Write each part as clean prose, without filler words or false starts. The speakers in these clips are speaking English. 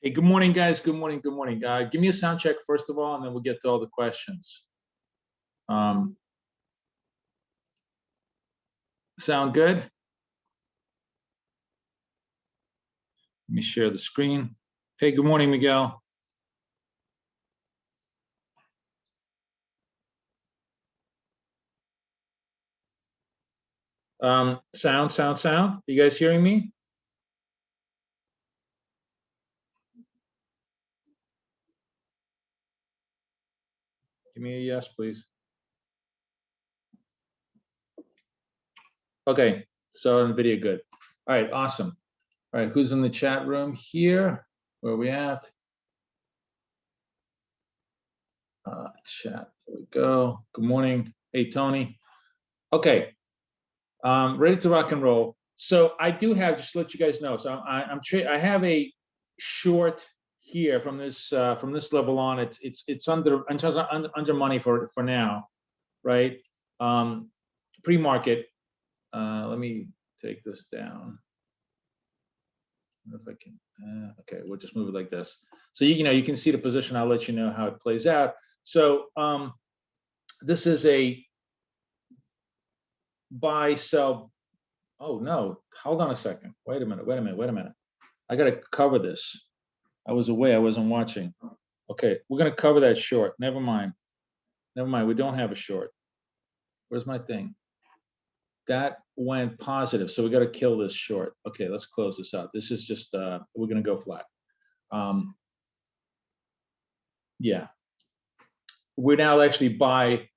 Hey, good morning, guys. Good morning. Good morning. Give me a sound check first of all, and then we'll get to all the questions. Um, Sound good? Let me share the screen. Hey, good morning, Miguel. Sound. You guys hearing me? Give me a yes, please. Okay, so on video, good. All right, awesome. All right, who's in the chat room here? Where are we at? Chat. There we go. Good morning. Hey, Tony. Okay, ready to rock and roll. So I do have, just to let you guys know. So I have a short here from this level on. It's under money for now, right? Pre-market. Let me take this down. I don't know if I can. Okay, we'll just move it like this. So you can see the position. I'll let you know how it plays out. So this is a buy sell. Oh no, hold on a second. Wait a minute. I gotta cover this. I was away, I wasn't watching. Okay, we're gonna cover that short. Never mind. We don't have a short. Where's my thing? That went positive, so we gotta kill this short. Okay, let's close this out. This is just we're gonna go flat. Yeah. We're now actually buy,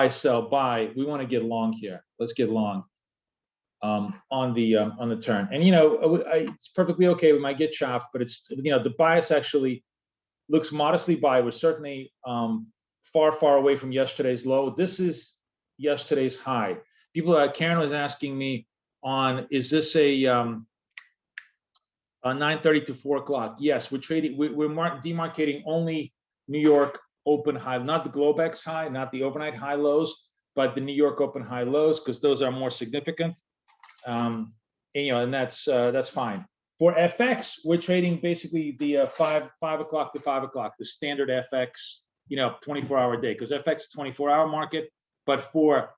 sell, buy. We want to get long here. Let's get long. On the turn, and it's perfectly okay. We might get chopped, but it's the bias actually looks modestly buy. We're certainly far away from yesterday's low. This is yesterday's high. Karen was asking me on, is this a 9:30 to 4 o'clock? Yes, we're trading. We're demarcating only New York open high, not the Globex high, not the overnight high lows, but the New York open high lows, because those are more significant. And that's fine. For FX, we're trading basically the 5 o'clock to 5 o'clock, the standard FX, 24-hour day, because FX is 24-hour market. But for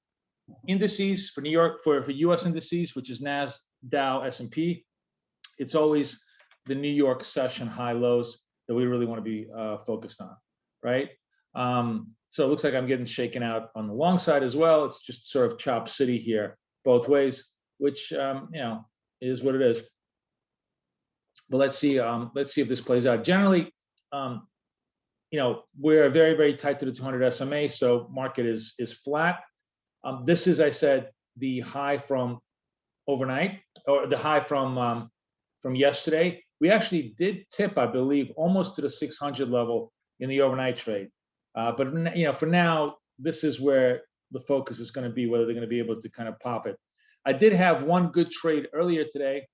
indices, for New York, for US indices, which is Nas, Dow, S&P, it's always the New York session high lows that we really want to be focused on, right? So it looks like I'm getting shaken out on the long side as well. It's just sort of chop city here both ways, which is what it is. But let's see if this plays out. Generally, we're very tight to the 200 SMA, so market is flat. This is, I said, the high from overnight, or the high from yesterday. We actually did tip, I believe, almost to the 600 level in the overnight trade. But for now, this is where the focus is going to be, whether they're going to be able to kind of pop it. I did have one good trade earlier today,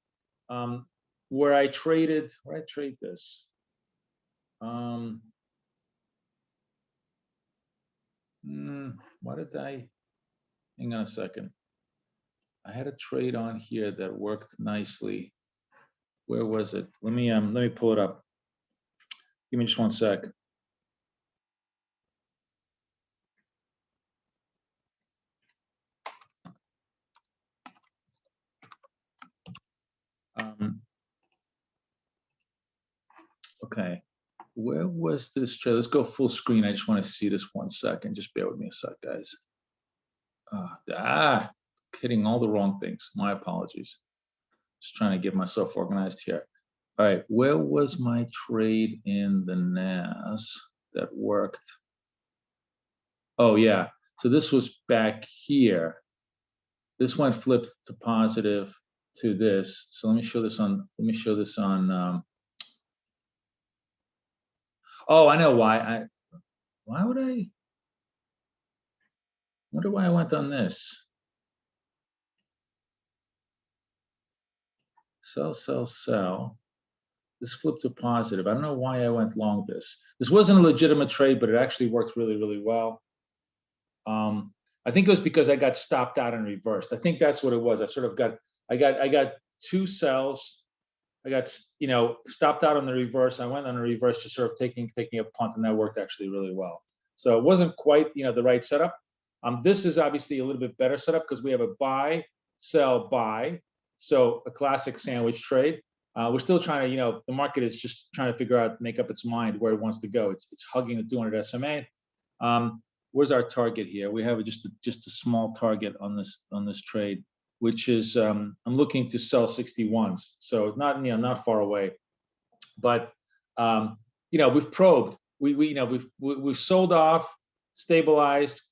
where I traded. Where I trade this? Why did I? Hang on a second. I had a trade on here that worked nicely. Where was it? Let me pull it up. Give me just one sec. Okay, where was this trade? Let's go full screen. I just want to see this 1 second. Just bear with me a sec, guys. Hitting all the wrong things. My apologies. Just trying to get myself organized here. All right, where was my trade in the NAS that worked? Oh yeah, so this was back here. This one flipped to positive to this. So let me show this on. Oh, I know why. Why would I? Wonder why I went on this. Sell. This flipped to positive. I don't know why I went long this. This wasn't a legitimate trade, but it actually worked really well. I think it was because I got stopped out and reversed. I think that's what it was. I got two sells I got, stopped out on the reverse. I went on a reverse, just sort of taking a punt, and that worked actually really well. So it wasn't quite, the right setup. This is obviously a little bit better setup because we have a buy, sell, buy. So a classic sandwich trade. We're still trying to, the market is just trying to figure out, make up its mind where it wants to go. It's hugging the 200 SMA. Where's our target here? We have just a small target on this trade, which is I'm looking to sell 61s, so not far away. But we've probed. We've sold off, stabilized,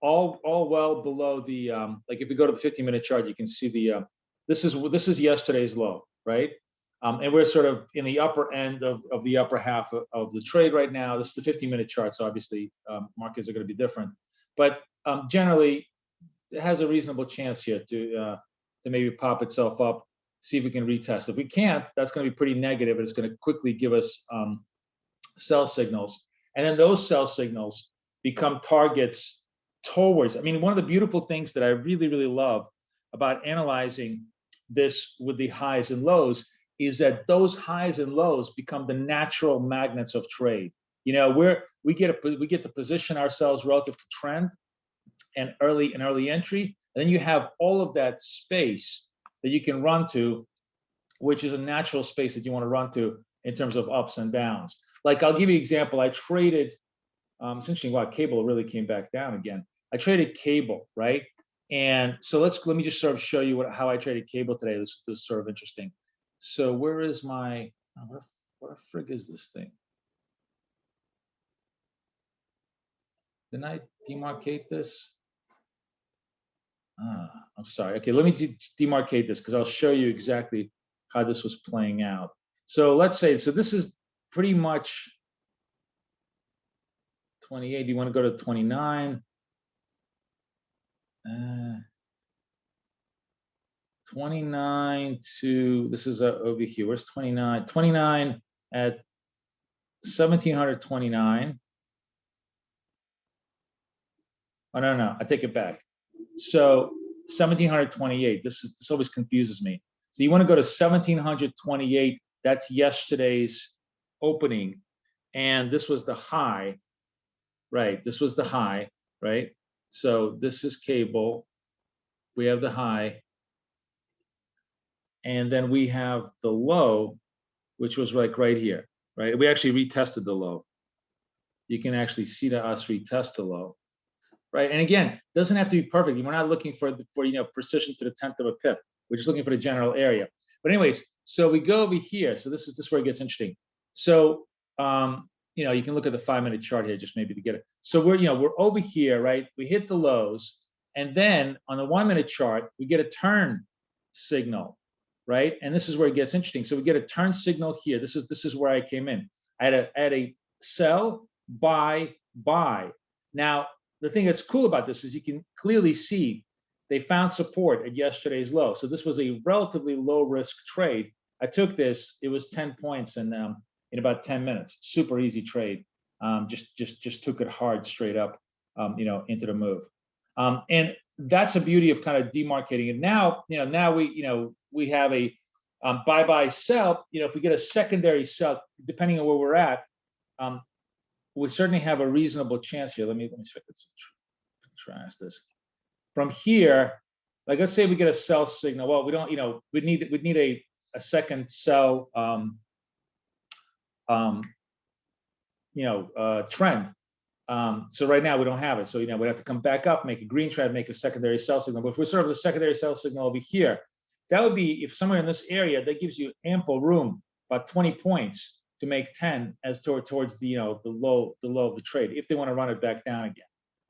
all well below the like if you go to the 15-minute chart, you can see the this is yesterday's low, right? And we're sort of in the upper end of the upper half of the trade right now. This is the 15-minute chart, so obviously markets are going to be different. But generally, it has a reasonable chance here to maybe pop itself up, see if we can retest. If we can't, that's going to be pretty negative. It's going to quickly give us sell signals. And then those sell signals become targets towards. I mean, one of the beautiful things that I really, really love about analyzing this with the highs and lows is that those highs and lows become the natural magnets of trade. We get to position ourselves relative to trend and early entry. And then you have all of that space that you can run to, which is a natural space that you want to run to in terms of ups and downs. Like, I'll give you an example. I traded, it's interesting, wow, cable really came back down again. I traded cable, right? And so let me just sort of show you how I traded cable today. This is sort of interesting. So where is my, what a frig is this thing? Didn't I demarcate this? I'm sorry. Okay, let me demarcate this because I'll show you exactly how this was playing out. So let's say, so this is pretty much 28. You want to go to 29? 29 to, this is over here. Where's 29? 29 at 1729. Oh, no, I take it back. So 1728, this always confuses me. So you want to go to 1728, that's yesterday's opening. And this was the high, right? This was the high, right? So this is cable. We have the high. And then we have the low, which was like right here, right? We actually retested the low. You can actually see us retest the low. Right, and again, doesn't have to be perfect. We're not looking for precision to the 10th of a pip. We're just looking for the general area. But anyways, so we go over here. So this is where it gets interesting. So you can look at the 5-minute chart here just maybe to get it. So we're over here, right? We hit the lows, and then on the 1-minute chart we get a turn signal, right? And this is where it gets interesting. So we get a turn signal here. This is where I came in. I had a sell, buy. Now, the thing that's cool about this is you can clearly see they found support at yesterday's low. So this was a relatively low risk trade. I took this, it was 10 points in about 10 minutes. Super easy trade. Just took it hard straight up, into the move. And that's the beauty of kind of demarcating it. Now, now we have a buy sell. If we get a secondary sell, depending on where we're at, we certainly have a reasonable chance here. Let me see if I can contrast this. From here, like let's say we get a sell signal. Well, we don't, we'd need a second sell trend. So right now we don't have it. So we'd have to come back up, make a green trend, make a secondary sell signal. But if we sort of the secondary sell signal over here, that would be, if somewhere in this area, that gives you ample room, about 20 points to make 10 as towards the the low of the trade, if they want to run it back down again.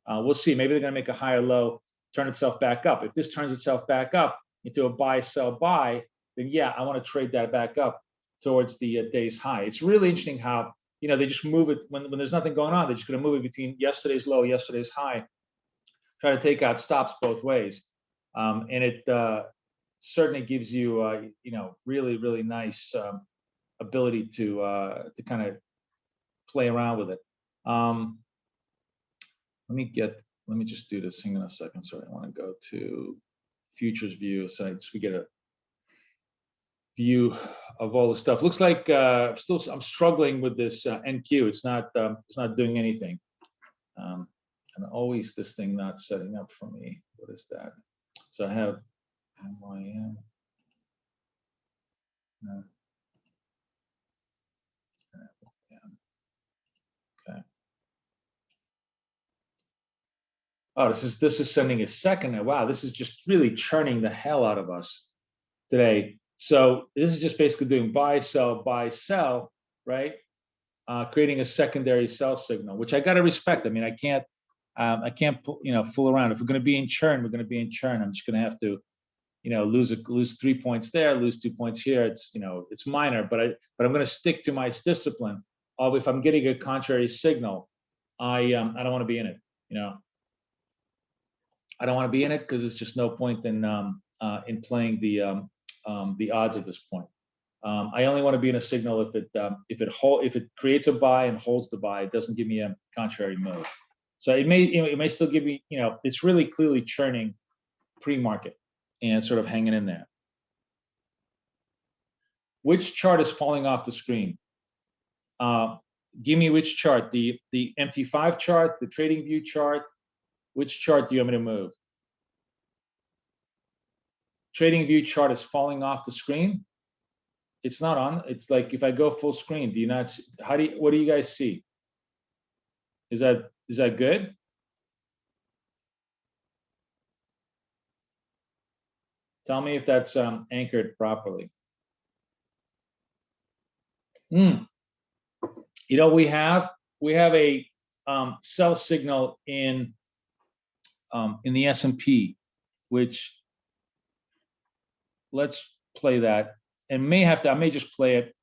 We'll see. Maybe they're going to make a higher low, turn itself back up. If this turns itself back up into a buy sell buy, then yeah, I want to trade that back up towards the day's high. It's really interesting how they just move it when there's nothing going on. They're just going to move it between yesterday's low, yesterday's high, try to take out stops both ways, and it certainly gives you really nice ability to kind of play around with it. Let me just do this. Hang on a second. Sorry, I want to go to futures view. So we get view of all the stuff. Looks like still I'm struggling with this NQ. It's not doing anything. And always this thing not setting up for me. What is that? So I have MYM. No. Okay. Oh, this is sending a second. Wow, this is just really churning the hell out of us today. So this is just basically doing buy, sell, right? Creating a secondary sell signal, which I got to respect. I mean, I can't fool around. If we're going to be in churn, we're going to be in churn. I'm just going to have to, lose 3 points there, lose 2 points here. It's, it's minor, but I'm going to stick to my discipline of if I'm getting a contrary signal, I don't want to be in it. I don't want to be in it because there's just no point in playing the odds at this point. I only want to be in a signal if it creates a buy and holds the buy. It doesn't give me a contrary move. So it may still give me, it's really clearly churning pre-market and sort of hanging in there. Which chart is falling off the screen? Give me which chart, the MT5 chart, the trading view chart. Which chart do you want me to move? Trading view chart is falling off the screen. It's not on. It's like if I go full screen, do you not see, what do you guys see? Is that good? Tell me if that's anchored properly. We have a sell signal in the S&P, which let's play that, and I may just play it.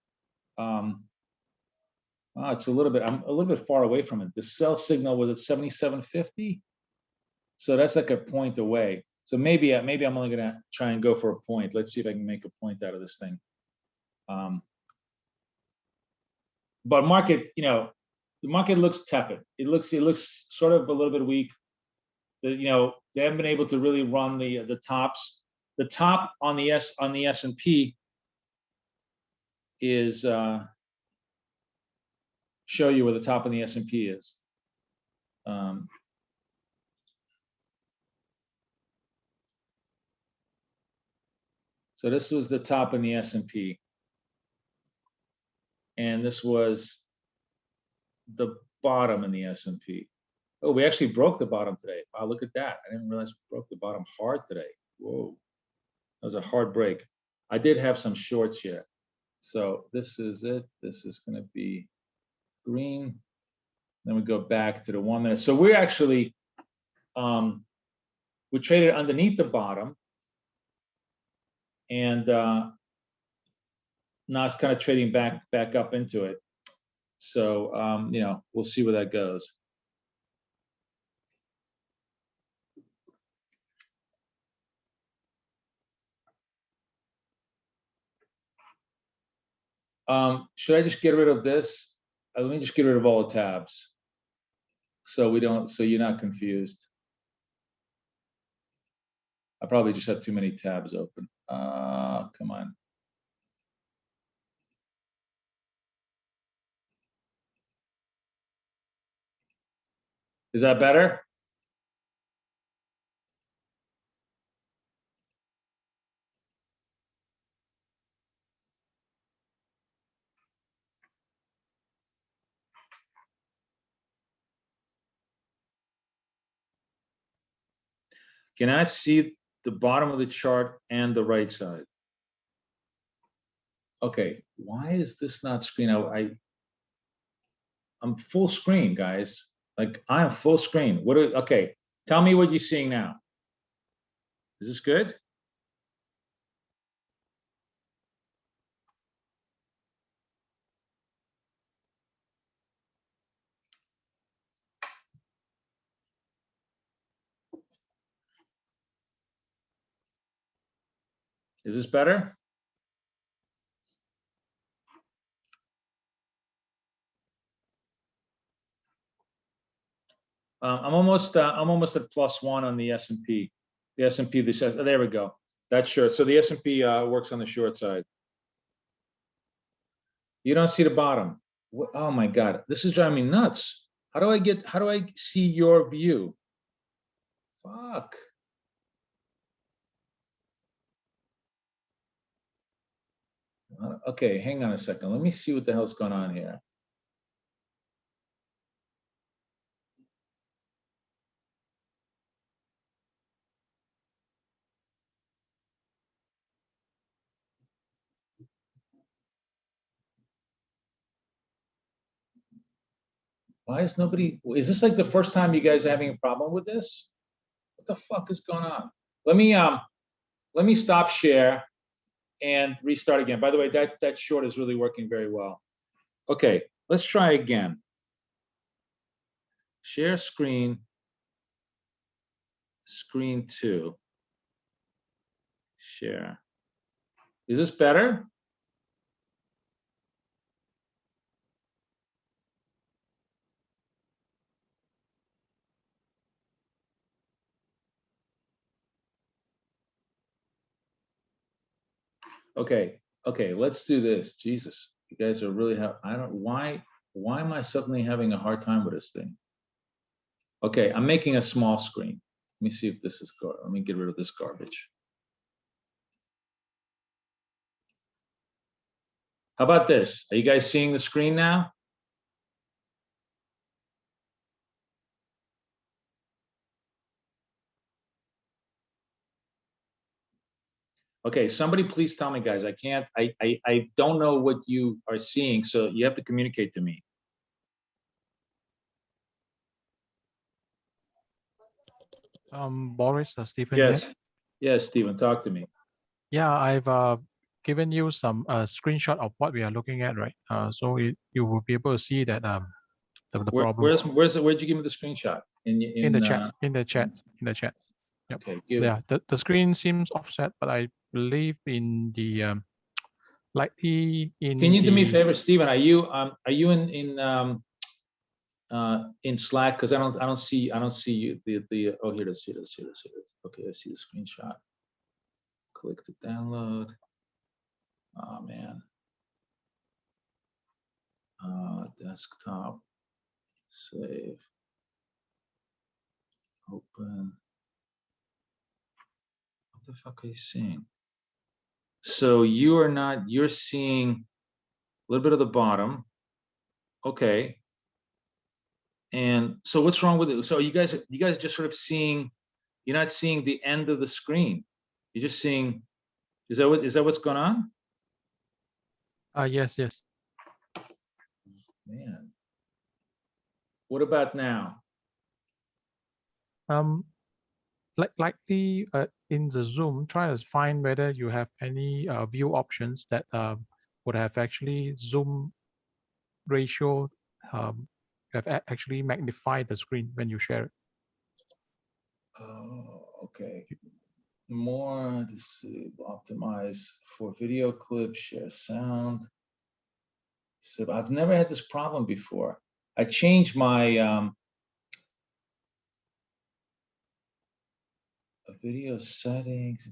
It's I'm a little bit far away from it. The sell signal was at 77.50, so that's like a point away. So maybe I'm only gonna try and go for a point. Let's see if I can make a point out of this thing. But market, the market looks tepid. It looks sort of a little bit weak. They haven't been able to really run the tops. The top on the S&P is show you where the top on the S&P is. So this was the top in the S&P, and this was the bottom in the S&P. Oh, we actually broke the bottom today. Wow, look at that. I didn't realize we broke the bottom hard today. Whoa, that was a hard break. I did have some shorts here. So this is it. This is going to be green. Then we go back to the 1 minute. So we're actually, we traded underneath the bottom. And now it's kind of trading back up into it. So, we'll see where that goes. Should I just get rid of this? Let me just get rid of all the tabs. So you're not confused. I probably just have too many tabs open. Come on. Is that better? Can I see the bottom of the chart and the right side? Okay, why is this not screen? I'm full screen, guys. Like I am full screen. Okay, tell me what you're seeing now. Is this good? Is this better? I'm almost at +1 on the S&P. The S&P that says, oh, there we go. That's short. So the S&P works on the short side. You don't see the bottom. Oh my God, this is driving me nuts. How do I see your view? Fuck. Okay, hang on a second. Let me see what the hell's going on here. Why is nobody, is this like the first time you guys are having a problem with this? What the fuck is going on? Let me stop share and restart again. By the way, that short is really working very well. Okay, let's try again. Share screen, screen 2. Share. Is this better? Okay, let's do this. Jesus, you guys are really I don't, why am I suddenly having a hard time with this thing? Okay, I'm making a small screen. Let me see if this is good. Let me get rid of this garbage. How about this? Are you guys seeing the screen now? Okay, somebody please tell me, guys. I don't know what you are seeing, so you have to communicate to me. Boris, Stephen here. Yes, Stephen, talk to me. Yeah, I've given you some screenshot of what we are looking at, right? So you will be able to see that the problem Where'd you give me the screenshot? in the chat. Yep. Okay, good. Yeah, the screen seems offset, but I believe in the likely in. Can you do me a favor, Stephen? Are you in Slack? Because I don't see you. Oh, here it is. Okay, I see the screenshot. Click to download. Oh man. Desktop. Save. Open. What the fuck are you seeing? So you're seeing a little bit of the bottom. Okay. And so what's wrong with it? So you guys just sort of seeing, you're not seeing the end of the screen. You're just seeing, is that what's going on? Yes. Man. What about now? Likely in the Zoom, try to find whether you have any view options that would have actually zoom ratio have actually magnified the screen when you share it. Oh, okay. More optimize for video clip, share sound. So I've never had this problem before. I changed my video settings,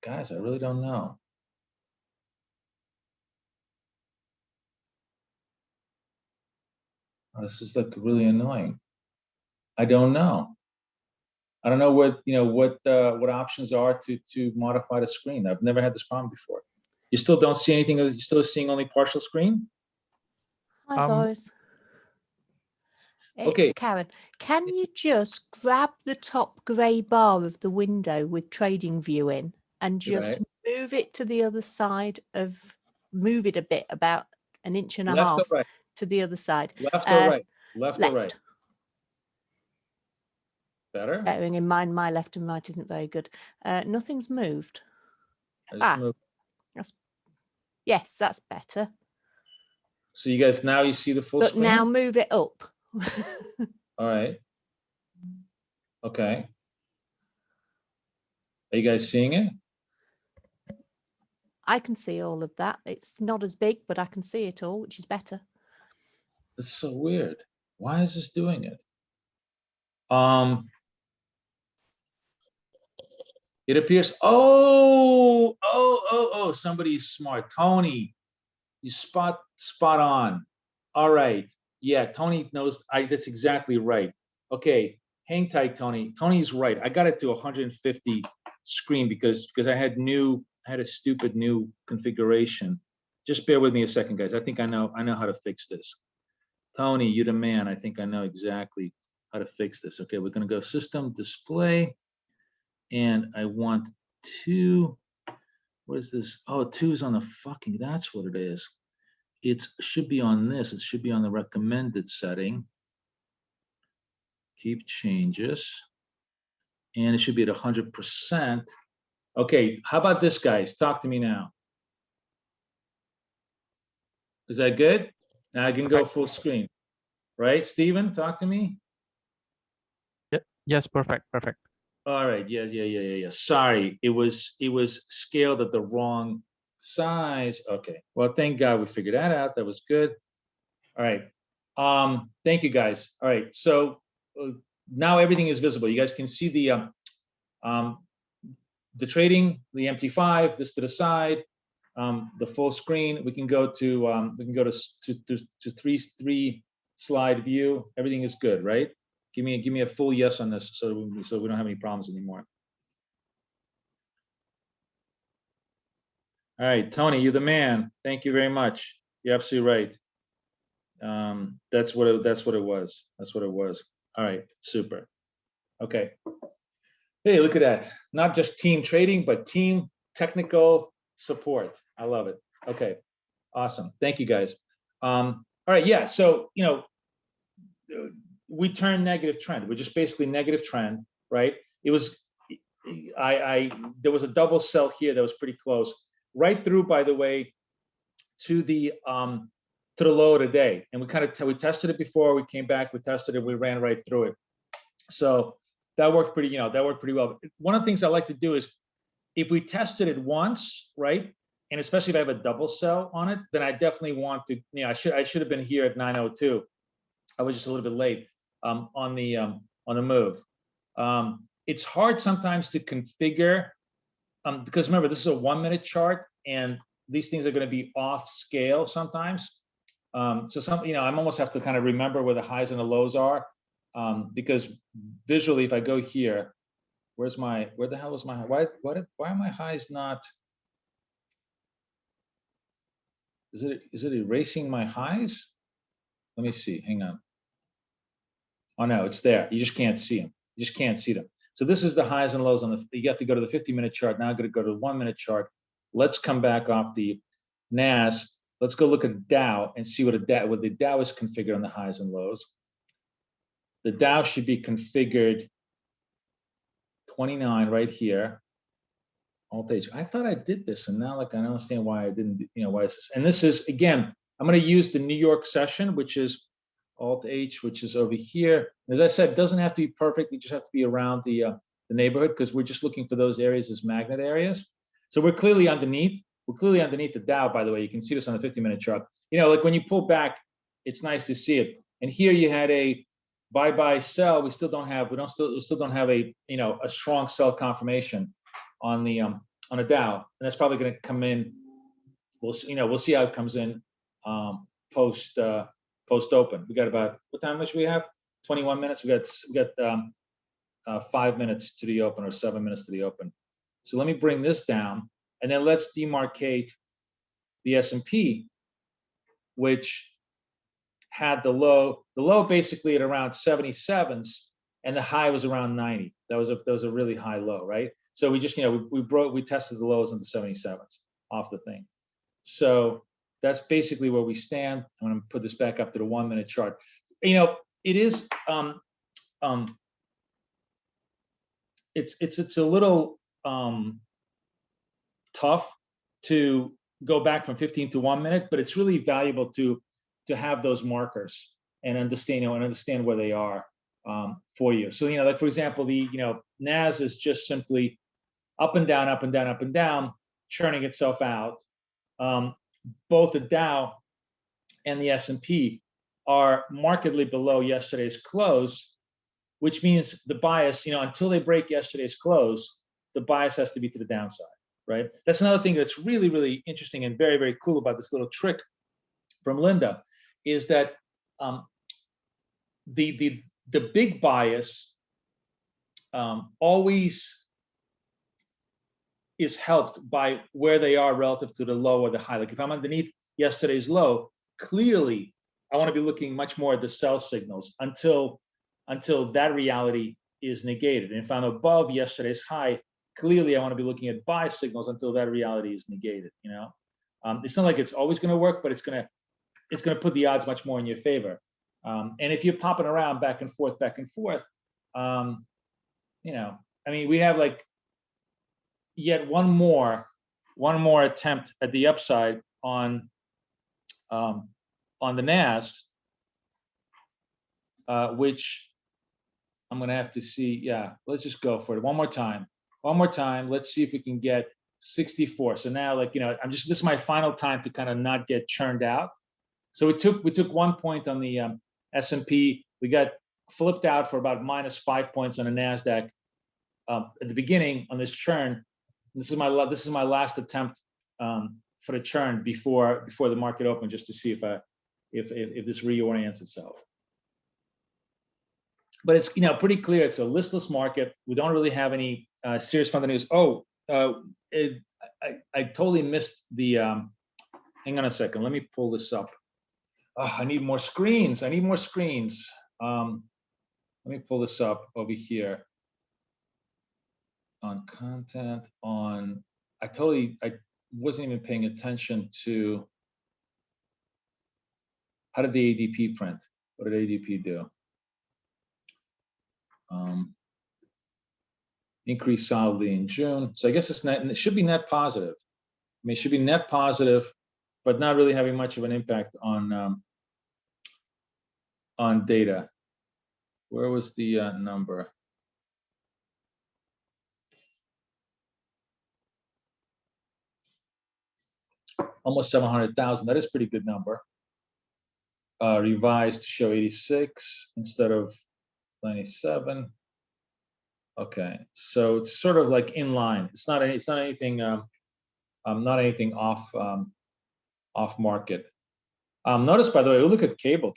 guys, I really don't know. Oh, this is like really annoying. I don't know. I don't know what options are to modify the screen. I've never had this problem before. You still don't see anything. You're still seeing only partial screen. Hi, Boris. It's Okay. Karen. Can you just grab the top grey bar of the window with Trading View in and just move it to the other side move it a bit, about an inch and a half to the other side. Left or right? Left or right? Better? Bearing in mind my left and right isn't very good. Nothing's moved. Yes, that's better. So you guys, now you see the full screen? But now move it up. All right. Okay. Are you guys seeing it? I can see all of that. It's not as big, but I can see it all, which is better. It's so weird. Why is this doing it? It appears, somebody's smart. Tony. You spot on. All right. Yeah, Tony knows. That's exactly right. Okay, hang tight, Tony. Tony's right. I got it to 150 screen because I had a stupid new configuration. Just bear with me a second, guys. I think I know how to fix this. Tony, you're the man. I think I know exactly how to fix this. Okay, we're gonna go system display, and I want 2. What is this? Oh, 2 is on the fucking. That's what it is. It should be on this. It should be on the recommended setting. Keep changes, and it should be at 100%. Okay, how about this, guys? Talk to me now. Is that good? Now I can go full screen, right? Steven, talk to me. Yes, perfect. All right, yeah. Sorry, it was scaled at the wrong size. Okay, well, thank God we figured that out. That was good. All right, thank you, guys. All right, so now everything is visible. You guys can see the trading, the MT5, this to the side, the full screen. We can go to 3 slide view. Everything is good, right? Give me a full yes on this, so we don't have any problems anymore. All right, Tony, you're the man. Thank you very much. You're absolutely right. That's what it was. All right, super. Okay. Hey, look at that. Not just team trading, but team technical support. I love it. Okay, awesome. Thank you, guys. All right, yeah. So we turned negative trend. We're just basically negative trend, right? It was, there was a double sell here that was pretty close, right through, by the way, to the low of the day. And we tested it before. We came back, we tested it, we ran right through it. So that worked pretty well. One of the things I like to do is, if we tested it once, right, and especially if I have a double sell on it, then I definitely want to, I should have been here at 9:02. I was just a little bit late on the move. It's hard sometimes to configure because remember, this is a 1-minute chart, and these things are going to be off scale sometimes. So I'm almost have to kind of remember where the highs and the lows are, because visually, if I go here, where the hell is my high? Why are my highs not? Is it erasing my highs? Let me see. Hang on. Oh no, it's there. You just can't see them. You just can't see them. So this is the highs and lows on the. You have to go to the 50-minute chart. Now I'm going to go to the 1-minute chart. Let's come back off the NAS. Let's go look at Dow and see what the Dow is configured on the highs and lows. The Dow should be configured 29 right here. Alt H. I thought I did this, and now I don't understand why I didn't. Why is this? And this is, again, I'm going to use the New York session, which is Alt H, which is over here. As I said, it doesn't have to be perfect. You just have to be around the neighborhood, because we're just looking for those areas as magnet areas. So we're clearly underneath. We're clearly underneath the Dow, by the way. You can see this on the 50-minute chart. Like when you pull back, it's nice to see it. And here you had a buy sell. We still don't have a a strong sell confirmation on the Dow, and that's probably going to come in. We'll see how it comes in post open. We got about, what time much we have? 21 minutes. We got 5 minutes to the open, or 7 minutes to the open. So let me bring this down, and then let's demarcate the S&P, which had the low basically at around 77s, and the high was around 90. That was a really high low, right? So we just we tested the lows in the 77s off the thing. So that's basically where we stand. I'm going to put this back up to the 1-minute chart. It is it's a little tough to go back from 15 to 1 minute, but it's really valuable to have those markers and understand where they are for you. So like, for example, the NAS is just simply up and down, up and down, up and down, churning itself out. Both the Dow and the S&P are markedly below yesterday's close, which means the bias, until they break yesterday's close, the bias has to be to the downside. right? That's another thing that's really, really interesting and very, very cool about this little trick from Linda, is that the big bias always is helped by where they are relative to the low or the high. Like if I'm underneath yesterday's low, clearly I want to be looking much more at the sell signals until that reality is negated. And if I'm above yesterday's high, clearly I want to be looking at buy signals until that reality is negated. You know, it's not like it's always going to work, but it's going to put the odds much more in your favor. And if you're popping around back and forth, you know, I mean, we have like yet one more attempt at the upside on the NAS, which I'm gonna have to see. Yeah, let's just go for it one more time. Let's see if we can get 64. So now, like, you know, this is my final time to kind of not get churned out. So we took 1 point on the S&P. We got flipped out for about -5 points on the NASDAQ at the beginning on this churn. This is my last attempt for the churn before the market opened, just to see if this reorients itself. But it's, you know, pretty clear it's a listless market. We don't really have any serious fundamentals. Oh, I totally missed the. Hang on a second. Let me pull this up. Oh, I need more screens. Let me pull this up over here. On content, I wasn't even paying attention to how did the ADP print? What did ADP do? Increased solidly in June. So I guess it should be net positive. I mean, it should be net positive, but not really having much of an impact on data. Where was the number? Almost 700,000. That is a pretty good number. Revised to show 86 instead of 97. Okay, so it's sort of like in line. It's not anything. Not anything off market. Notice, by the way, we look at cable.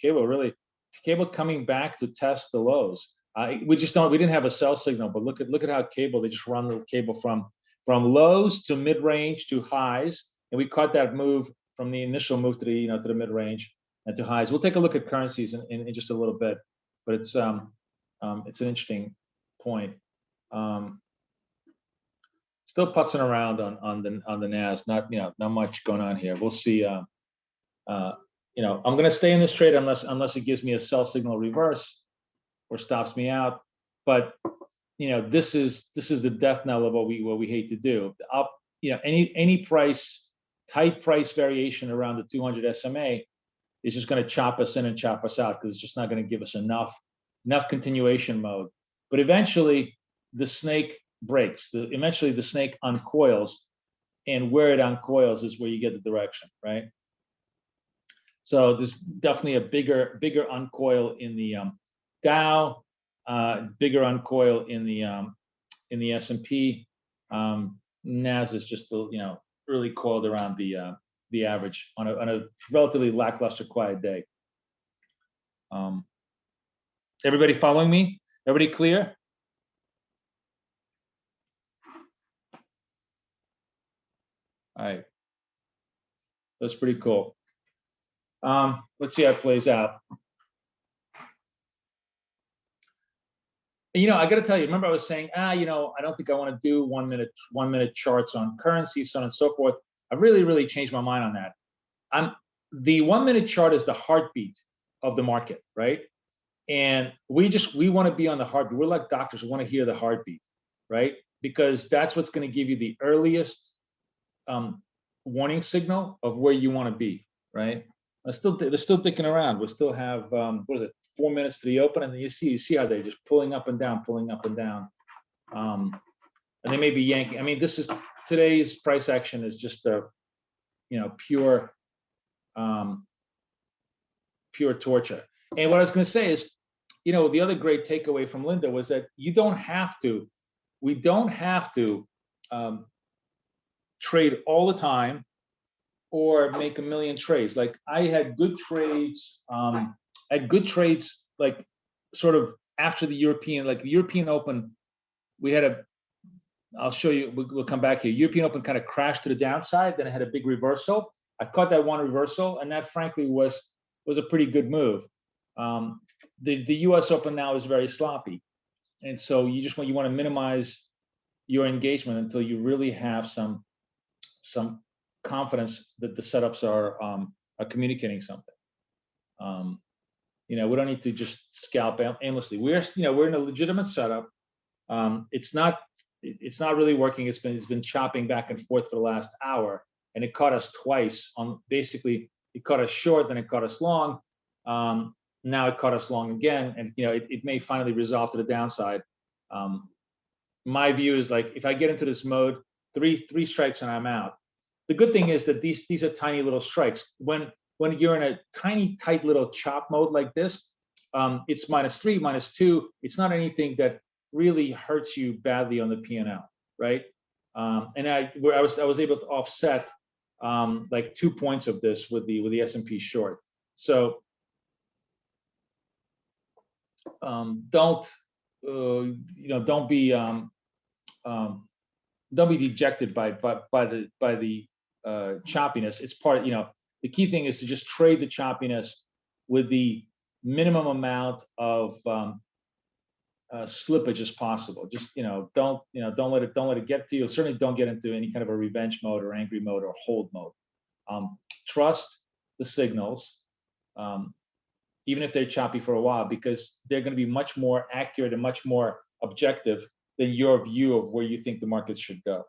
Cable coming back to test the lows. We didn't have a sell signal, but look at how cable, they just run the cable from lows to mid range to highs. And we caught that move from the initial move to the mid range and to highs. We'll take a look at currencies in just a little bit, but it's an interesting point. Still putzing around on the NAS. Not much going on here. We'll see. I'm going to stay in this trade unless it gives me a sell signal reverse or stops me out. But this is the death knell of what we hate to do. Any tight price variation around the 200 SMA is just going to chop us in and chop us out, because it's just not going to give us enough continuation mode. But eventually the snake breaks. Eventually the snake uncoils, and where it uncoils is where you get the direction, right? So there's definitely a bigger uncoil in the Dow, bigger uncoil in the S&P. NAS is just really coiled around the average on a relatively lackluster quiet day. Everybody following me? Everybody clear? All right, that's pretty cool. Let's see how it plays out. I got to tell you, remember I was saying, I don't think I want to do 1 minute charts on currency, so on and so forth. I've really changed my mind on that. The 1 minute chart is the heartbeat of the market, right? And we want to be on the heartbeat. We're like doctors. We want to hear the heartbeat, right? Because that's what's going to give you the earliest warning signal of where you want to be, right? They're still dicking around. We still have 4 minutes to the open, and then you see how they're just pulling up and down, and they may be yanking. I mean, today's price action is just a pure torture. And what I was going to say is, the other great takeaway from Linda was that we don't have to trade all the time or make a million trades. Like I had good trades, like sort of after the European, like the European Open, we had I'll show you, we'll come back here. European Open kind of crashed to the downside, then it had a big reversal. I caught that one reversal, and that frankly was a pretty good move. The US Open now is very sloppy. And so you want to minimize your engagement until you really have some confidence that the setups are communicating something. We don't need to just scalp aimlessly. We're in a legitimate setup. It's not really working. It's been chopping back and forth for the last hour, and it caught us twice on basically it caught us short, then it caught us long. Now it caught us long again, and it may finally resolve to the downside. My view is like if I get into this mode, three strikes and I'm out. The good thing is that these are tiny little strikes. When you're in a tiny tight little chop mode like this, it's -3, -2. It's not anything that really hurts you badly on the P&L, right? And I was able to offset like 2 points of this with the S&P short. So don't be dejected by the choppiness. It's part, the key thing is to just trade the choppiness with the minimum amount of slippage as possible. Just don't let it get to you. Certainly don't get into any kind of a revenge mode or angry mode or hold mode. Trust the signals, even if they're choppy for a while, because they're going to be much more accurate and much more objective than your view of where you think the market should go.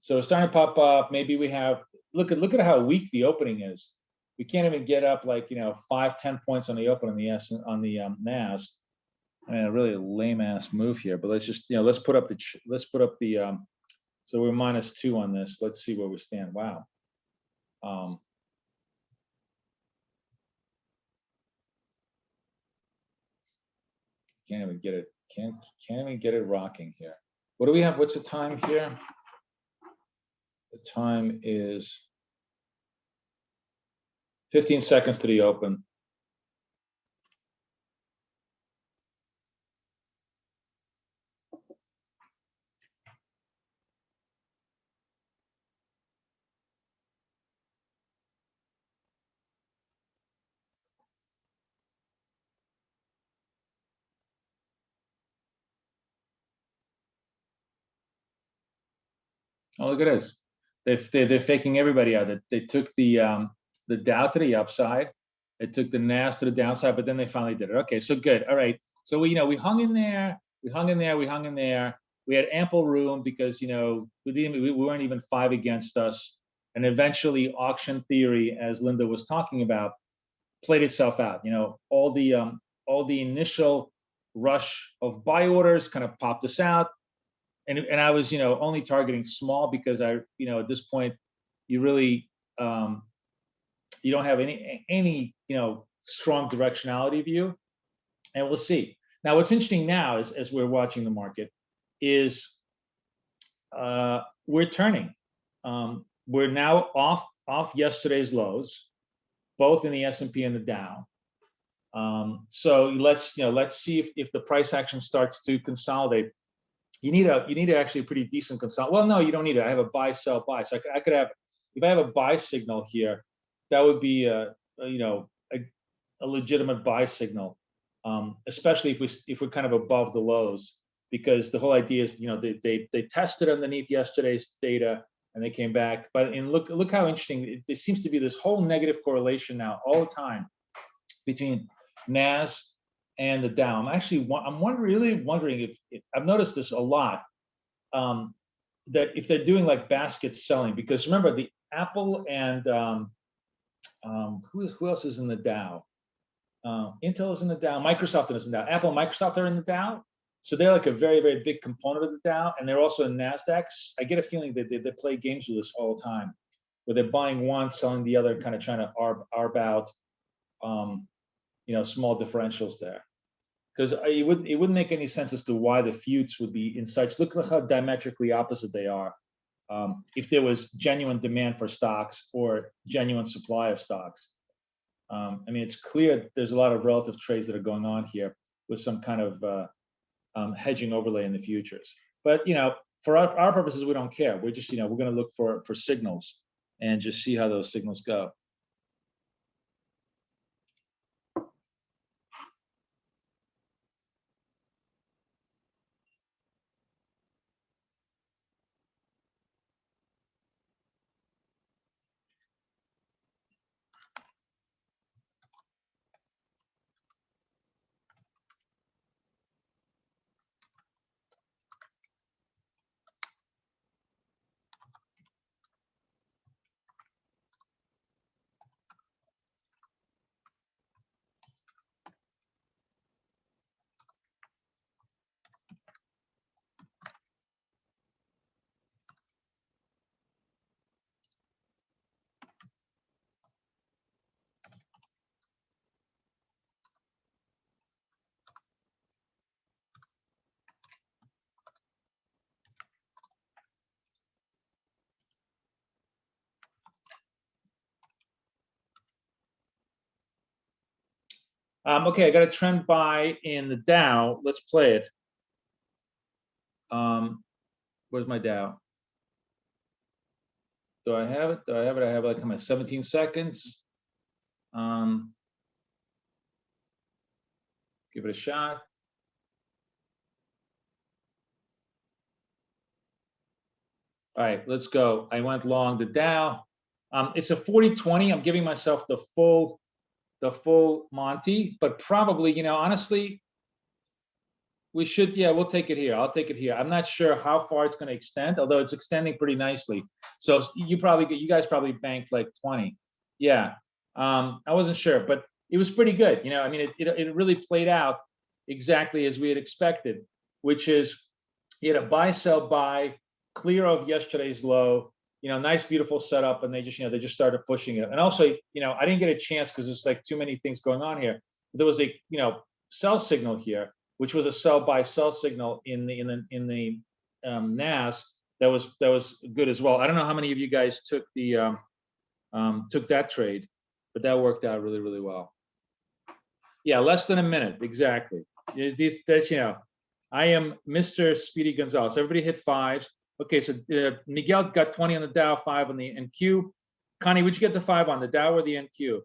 So it's starting to pop up. Maybe we have look at how weak the opening is. We can't even get up like 5-10 points on the open on the NAS. I mean, a really lame ass move here. But let's just let's put up the so we're -2 on this. Let's see where we stand. Wow. Can't even get it. Can't even get it rocking here. What do we have? What's the time here? The time is 15 seconds to the open. Oh, look at this. They're faking everybody out. They took the Dow to the upside. They took the NAS to the downside, but then they finally did it. Okay, so good. All right. So we hung in there. We hung in there. We had ample room because we weren't even 5 against us. And eventually, auction theory, as Linda was talking about, played itself out. All the initial rush of buy orders kind of popped us out. And I was, only targeting small because at this point, you really, you don't have any strong directionality view, and we'll see. Now, what's interesting now is, as we're watching the market, is we're turning. We're now off yesterday's lows, both in the S&P and the Dow. So let's see if the price action starts to consolidate. You need actually a pretty decent consolidation. Well, no, you don't need it. I have a buy, sell, buy. So I could have, if I have a buy signal here, that would be a legitimate buy signal, especially if we're kind of above the lows, because the whole idea is they tested underneath yesterday's data and they came back. But look how interesting. There seems to be this whole negative correlation now all the time between NAS and the Dow. I'm really wondering if I've noticed this a lot, that if they're doing like basket selling, because remember the Apple and who else is in the Dow? Intel is in the Dow, Microsoft is in the Dow. Apple and Microsoft are in the Dow, so they're like a very, very big component of the Dow, and they're also in NASDAQ. I get a feeling that they play games with us all the time, where they're buying one, selling the other, kind of trying to arb out, small differentials there. because it wouldn't make any sense as to why the futes would be in such. Look how diametrically opposite they are. If there was genuine demand for stocks or genuine supply of stocks. I mean, it's clear there's a lot of relative trades that are going on here with some kind of hedging overlay in the futures. But for our purposes, we don't care. We're just we're going to look for signals and just see how those signals go. Okay, I got a trend buy in the Dow. Let's play it. Where's my Dow? Do I have it? I have it like come at 17 seconds. Give it a shot. All right, let's go. I went long the Dow. It's a 40-20. I'm giving myself the full Monty, but probably, honestly, we should, we'll take it here. I'll take it here. I'm not sure how far it's going to extend, although it's extending pretty nicely. So you guys probably banked like 20. Yeah. I wasn't sure, but it was pretty good. I mean, it really played out exactly as we had expected, which is you had a buy, sell, buy, clear of yesterday's low, nice, beautiful setup. And they just started pushing it. And also, I didn't get a chance because there's like too many things going on here. There was a, sell signal here, which was a sell buy sell signal in the NAS that was good as well. I don't know how many of you guys took that trade, but that worked out really, really well. Yeah, less than a minute, exactly. That's I am Mr. Speedy Gonzalez. Everybody hit fives. Okay, so Miguel got 20 on the Dow, 5 on the NQ. Connie, would you get the 5 on the Dow or the NQ?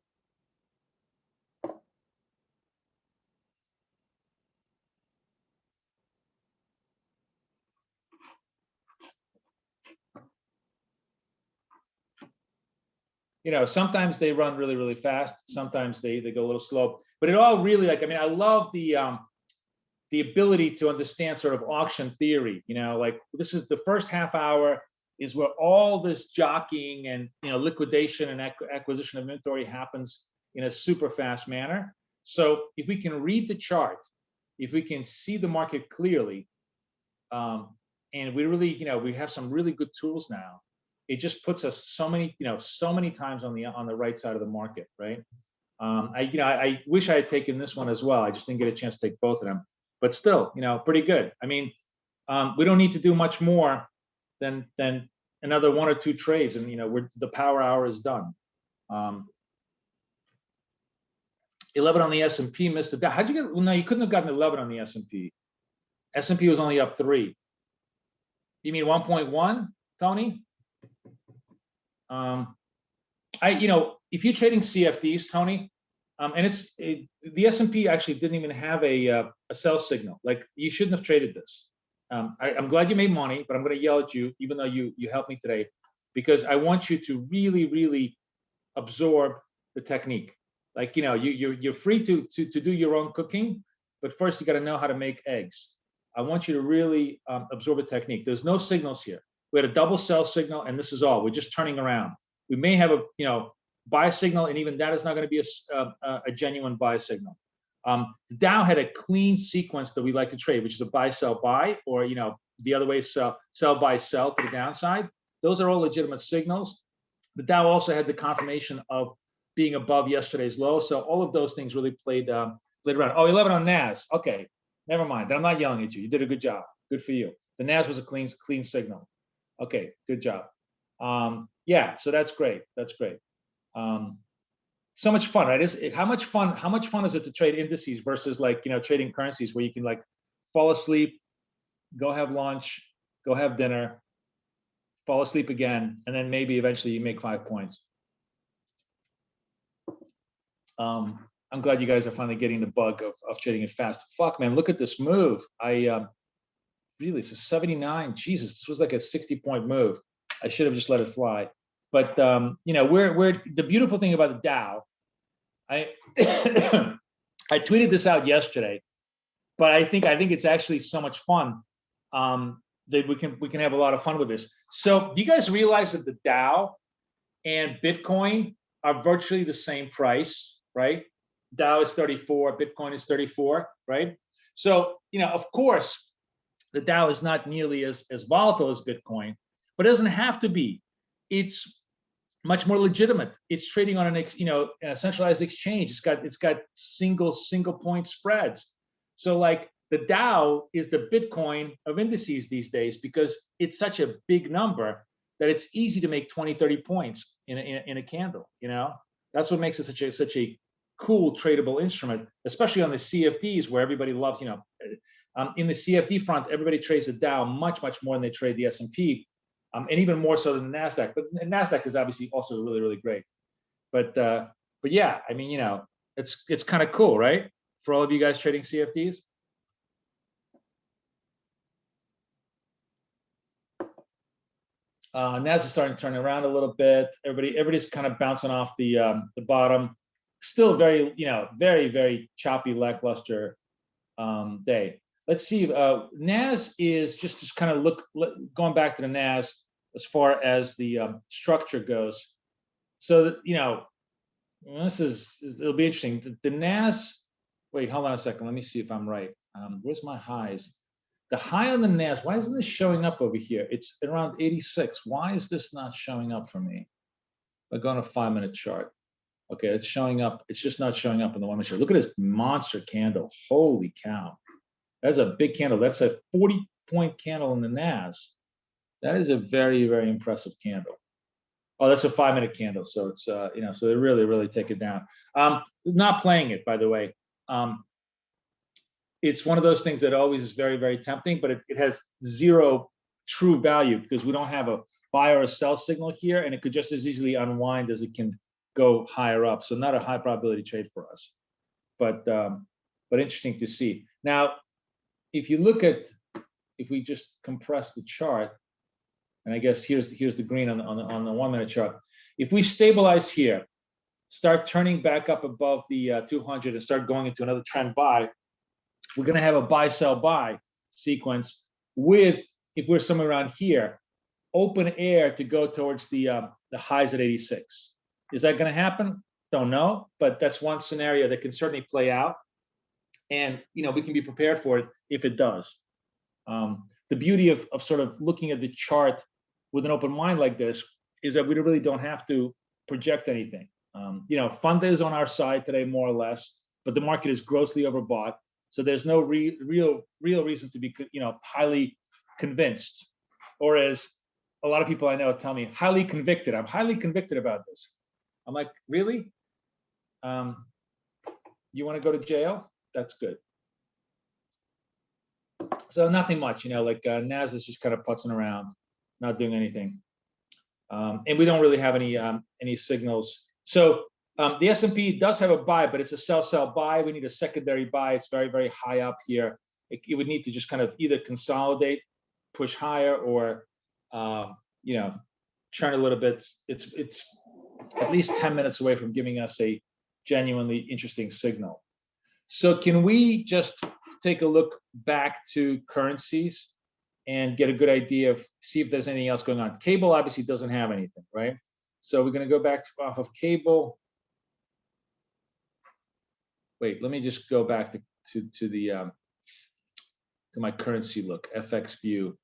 Sometimes they run really, really fast. Sometimes they go a little slow. But it all really, I love the ability to understand sort of auction theory. Like this is the first half hour is where all this jockeying and liquidation and acquisition of inventory happens in a super fast manner. So if we can read the chart, if we can see the market clearly, and we really, we have some really good tools now. It just puts us so many times on the right side of the market, right? I wish I had taken this one as well. I just didn't get a chance to take both of them, but still, pretty good. I mean, we don't need to do much more than another 1 or 2 trades, and the power hour is done. 11 on the S&P, missed the Dow. How'd you get? Well, no, you couldn't have gotten 11 on the S&P. S&P was only up 3. You mean 1.1, Tony? If you're trading CFDs, Tony, and the S&P actually didn't even have a sell signal. Like you shouldn't have traded this. I'm glad you made money, but I'm going to yell at you, even though you helped me today, because I want you to really, really absorb the technique. Like you're free to do your own cooking, but first you got to know how to make eggs. I want you to really absorb the technique. There's no signals here. We had a double sell signal, and this is all. We're just turning around. We may have a buy signal, and even that is not going to be a genuine buy signal. The Dow had a clean sequence that we like to trade, which is a buy, sell, buy, or the other way, sell, buy, sell to the downside. Those are all legitimate signals. The Dow also had the confirmation of being above yesterday's low, so all of those things really played Played around. Oh, 11 on NAS. Okay, never mind. Then I'm not yelling at you. You did a good job. Good for you. The NAS was a clean signal. Okay, good job. Yeah, so that's great. That's great. So much fun, right? How much fun is it to trade indices versus like, trading currencies where you can like fall asleep, go have lunch, go have dinner, fall asleep again, and then maybe eventually you make 5 points. I'm glad you guys are finally getting the bug of trading it fast. Fuck, man, look at this move. Really, it's a 79. Jesus, this was like a 60-point move. I should have just let it fly. But we're the beautiful thing about the Dow. I I tweeted this out yesterday, but I think it's actually so much fun that we can have a lot of fun with this. So, do you guys realize that the Dow and Bitcoin are virtually the same price, right? Dow is 34, Bitcoin is 34, right? So, of course, the Dow is not nearly as volatile as Bitcoin, but it doesn't have to be. It's much more legitimate. It's trading on a centralized exchange. It's got single point spreads. So like the Dow is the Bitcoin of indices these days because it's such a big number that it's easy to make 20, 30 points in a candle. That's what makes it such a cool tradable instrument, especially on the CFDs where everybody loves. In the CFD front, everybody trades the Dow much more than they trade the S&P. And even more so than the Nasdaq, but Nasdaq is obviously also really, really great. But yeah, I mean, it's kind of cool, right? For all of you guys trading CFDs. Nas is starting to turn around a little bit. Everybody's kind of bouncing off the bottom. Still very, very, very choppy, lackluster day. Let's see. Nas is just kind of going back to the Nas as far as the structure goes. So it'll be interesting. The Nas. Wait, hold on a second. Let me see if I'm right. Where's my highs? The high on the Nas. Why isn't this showing up over here? It's around 86. Why is this not showing up for me? I go on a 5-minute chart. Okay, it's showing up. It's just not showing up in the 1-minute chart. Look at this monster candle. Holy cow. That's a big candle. That's a 40-point candle in the Nas. That is a very, very impressive candle. Oh, that's a 5-minute candle. So it's, so they really, really take it down. Not playing it, by the way. It's one of those things that always is very, very tempting, but it has zero true value because we don't have a buy or a sell signal here, and it could just as easily unwind as it can go higher up. So not a high probability trade for us, but interesting to see. Now, if we just compress the chart, and I guess here's the green on the 1-minute chart. If we stabilize here, start turning back up above the 200 and start going into another trend buy, we're going to have a buy sell buy sequence with, if we're somewhere around here, open air to go towards the highs at 86. Is that going to happen? Don't know, but that's one scenario that can certainly play out, and we can be prepared for it if it does. The beauty of sort of looking at the chart with an open mind like this is that we really don't have to project anything. Fund is on our side today, more or less, but the market is grossly overbought. So there's no real reason to be, highly convinced, or as a lot of people I know tell me, highly convicted. I'm highly convicted about this. I'm like, really? You want to go to jail? That's good. So nothing much, Nas is just kind of putzing around, not doing anything, and we don't really have any signals. So the S&P does have a buy, but it's a sell buy. We need a secondary buy. It's very, very high up here. It would need to just kind of either consolidate, push higher, or churn a little bit. It's at least 10 minutes away from giving us a genuinely interesting signal. So can we just take a look back to currencies and get a good idea of, see if there's anything else going on? Cable obviously doesn't have anything, right? So we're going to go back off of cable. Wait, let me just go back to my currency look, FX view.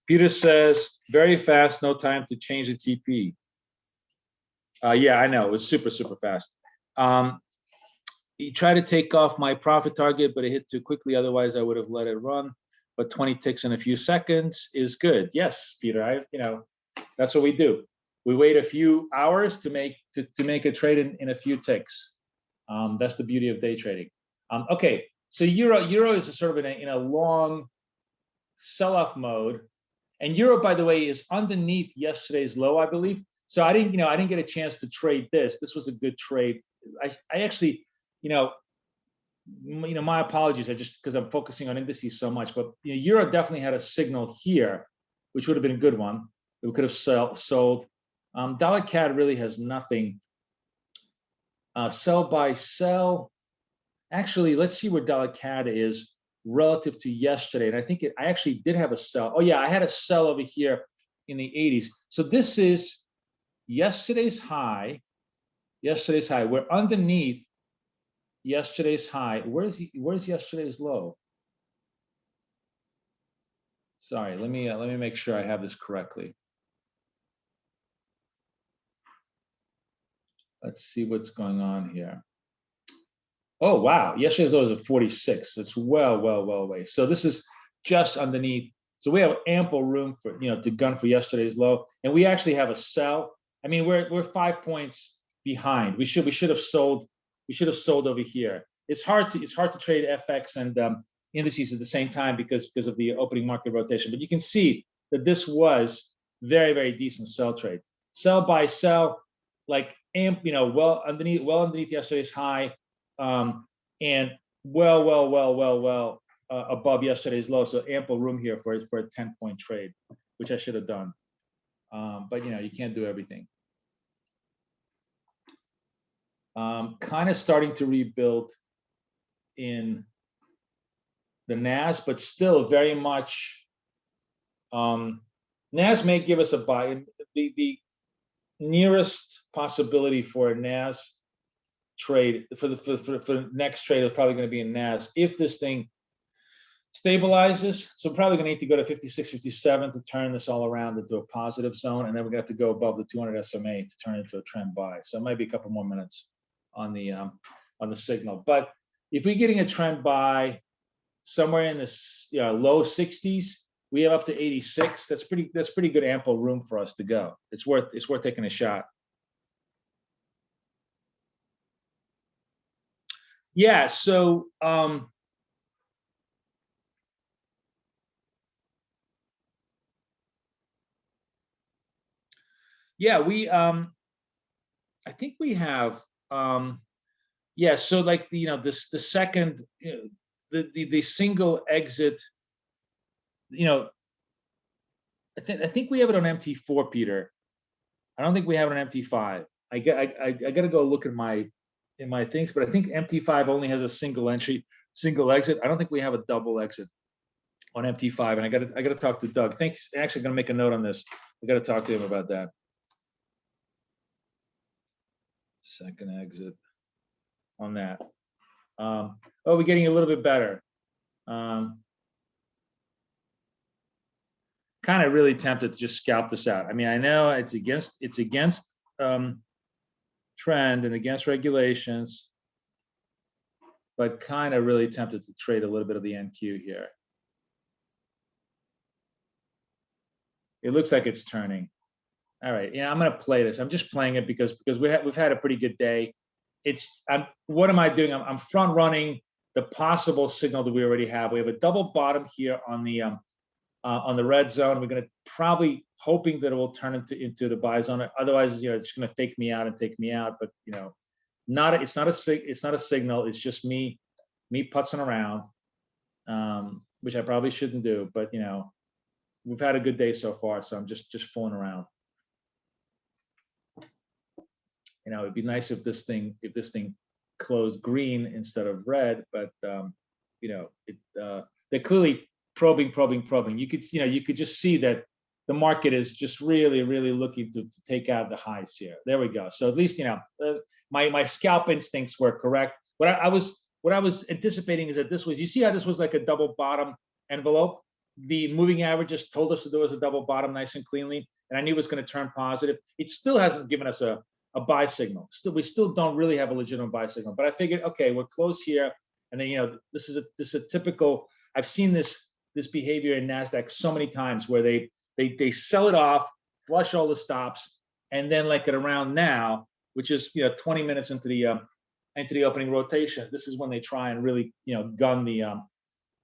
Peter says, very fast, no time to change the TP. Yeah, I know, it was super, super fast. He tried to take off my profit target, but it hit too quickly. Otherwise, I would have let it run. But 20 ticks in a few seconds is good. Yes, Peter, that's what we do. We wait a few hours to make a trade in a few ticks. That's the beauty of day trading. Okay, so Euro is sort of in a long sell-off mode. And Euro, by the way, is underneath yesterday's low, I believe. So I didn't get a chance to trade this. This was a good trade. I actually, my apologies. I just because I'm focusing on indices so much, but Euro definitely had a signal here, which would have been a good one. We could have sold. Dollar CAD really has nothing. Sell by sell. Actually, let's see where dollar CAD is relative to yesterday. And I think I actually did have a sell. Oh yeah, I had a sell over here in the 80s. So this is yesterday's high. Yesterday's high. We're underneath yesterday's high. Where's yesterday's low? Sorry, let me make sure I have this correctly. Let's see what's going on here. Oh wow, yesterday's low is at 46. It's well away. So this is just underneath. So we have ample room for to gun for yesterday's low, and we actually have a sell. I mean, we're 5 points behind. We should have sold. We should have sold over here. It's hard to trade FX and indices at the same time because of the opening market rotation. But you can see that this was very decent sell trade. Sell by sell, like well underneath yesterday's high. And well above yesterday's low, so ample room here for a 10-point trade, which I should have done. But you can't do everything. Kind of starting to rebuild in the NAS, but still very much. NAS may give us a buy. The nearest possibility for a NAS trade for the next trade is probably going to be in NAS if this thing stabilizes. So probably going to need to go to 56, 57 to turn this all around into a positive zone, and then we're going to have to go above the 200 SMA to turn it into a trend buy. So it might be a couple more minutes on the signal. But if we're getting a trend buy somewhere in this low 60s, we have up to 86. That's pretty good ample room for us to go. It's worth taking a shot. Yeah, so yeah, we I think we have yeah, so like the second the single exit, I think we have it on MT4, Peter. I don't think we have it on MT5. I got to go look at my things, but I think MT5 only has a single entry, single exit. I don't think we have a double exit on MT5, and I got to talk to Doug. Thanks. Actually, going to make a note on this. I got to talk to him about that. Second exit on that. Oh, we're getting a little bit better. Kind of really tempted to just scalp this out. I mean, I know it's against trend and against regulations, but kind of really tempted to trade a little bit of the NQ here. It looks like it's turning. All right, I'm going to play this. I'm just playing it because we've had a pretty good day. What am I doing? I'm front running the possible signal that we already have. We have a double bottom here on the red zone. We're going to probably hoping that it will turn into the buy zone. Otherwise, it's going to fake me out and take me out. But it's not a signal. It's just me putzing around, which I probably shouldn't do. But we've had a good day so far, so I'm just fooling around. It'd be nice if this thing closed green instead of red, but they're clearly probing. You could just see that the market is just really, really looking to take out the highs here. There we go. So at least, my scalp instincts were correct. What I was anticipating is that this was, you see how this was like a double bottom envelope? The moving averages told us that there was a double bottom nice and cleanly, and I knew it was going to turn positive. It still hasn't given us a buy signal. We still don't really have a legitimate buy signal, but I figured, okay, we're close here. And then, this is a typical, I've seen this behavior in NASDAQ so many times where they sell it off, flush all the stops, and then like at around now, which is 20 minutes into the opening rotation, this is when they try and really gun the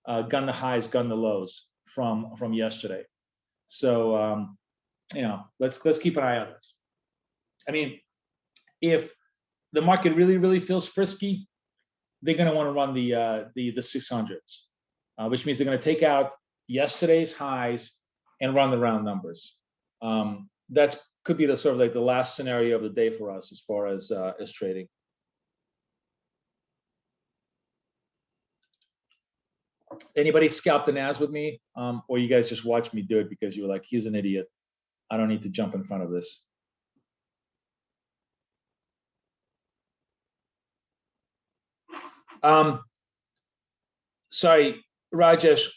highs, gun the lows from yesterday. So let's keep an eye on this. I mean, if the market really, really feels frisky, they're going to want to run the 600s, which means they're going to take out yesterday's highs and run the round numbers. That's could be the sort of like the last scenario of the day for us as far as trading. Anybody scalp the NAS with me, or you guys just watch me do it because you were like, he's an idiot, I don't need to jump in front of this? Sorry, Rajesh.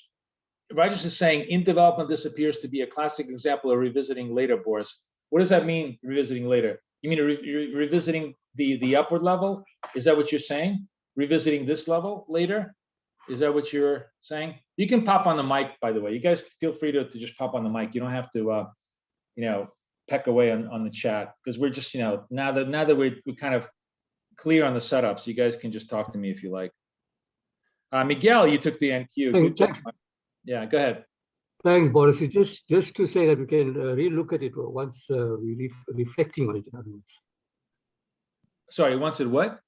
Rajesh is saying, in development, this appears to be a classic example of revisiting later, Boris. What does that mean, revisiting later? You mean revisiting the upward level? Is that what you're saying? Revisiting this level later? Is that what you're saying? You can pop on the mic, by the way. You guys feel free to just pop on the mic. You don't have to, peck away on the chat, because we're just, now that we're kind of clear on the setup, so you guys can just talk to me if you like. Miguel, you took the NQ. Good job. Yeah, go ahead. Thanks, Boris. It's just to say that we can relook at it once we reflecting on it, in other words. Sorry, once it what?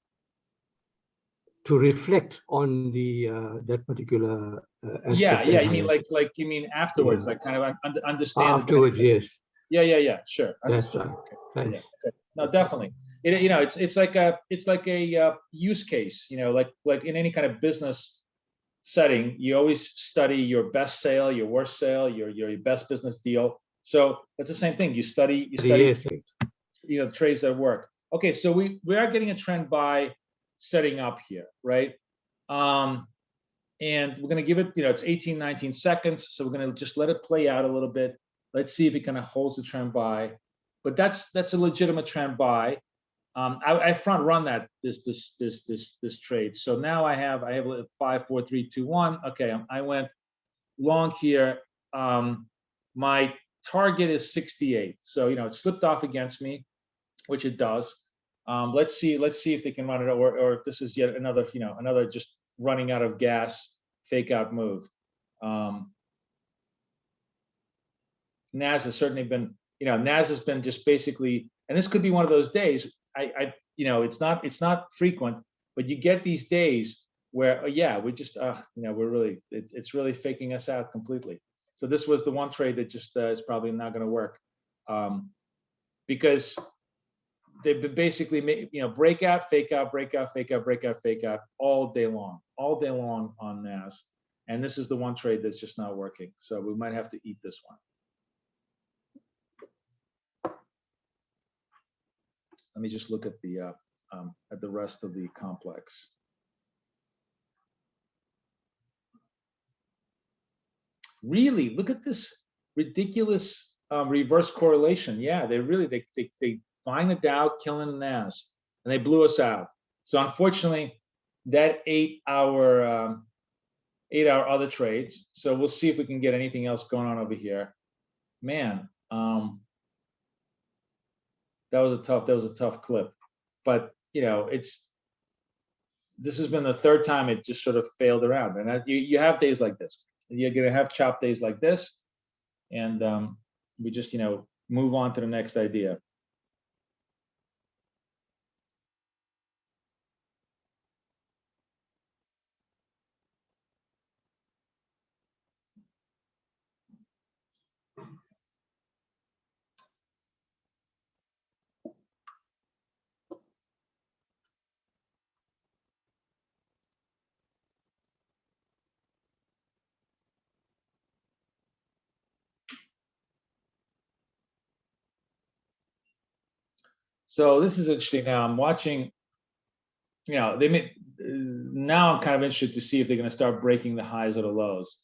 To reflect on the that particular aspect. Yeah. You mean you mean afterwards, like kind of understand afterwards. Yes. Yeah. Sure. That's right. Okay. Thanks. Yeah, okay. No, definitely. It's like a use case. Like in any kind of business setting, you always study your best sale, your worst sale, your best business deal. So that's the same thing. You study Yes. Trades that work. Okay, so we are getting a trend by setting up here, right? And we're going to give it, it's 18, 19 seconds. So we're going to just let it play out a little bit. Let's see if it kind of holds the trend by. But that's a legitimate trend by. I front run that this trade. So now I have 5, 4, 3, 2, 1. Okay, I went long here. My target is 68. So it slipped off against me, which it does. Let's see if they can run it, or if this is yet another another just running out of gas fake out move. NAS has certainly been, NAS has been just basically, and this could be one of those days. It's not frequent, but you get these days where we just we're really, it's really faking us out completely. So this was the one trade that just is probably not going to work, because they've been basically breakout, fake out, breakout, fake out, breakout, fake out all day long on NAS, and this is the one trade that's just not working. So we might have to eat this one. Let me just look at the rest of the complex. Really, look at this ridiculous reverse correlation. Yeah, they buying the Dow, killing the NAS, and they blew us out. So unfortunately, that ate our other trades. So we'll see if we can get anything else going on over here. Man, that was a tough clip, but this has been the third time it just sort of failed around. And you have days like this. You're gonna have chop days like this, and we just move on to the next idea. So this is interesting. Now I'm watching, you know, now I'm kind of interested to see if they're going to start breaking the highs or the lows.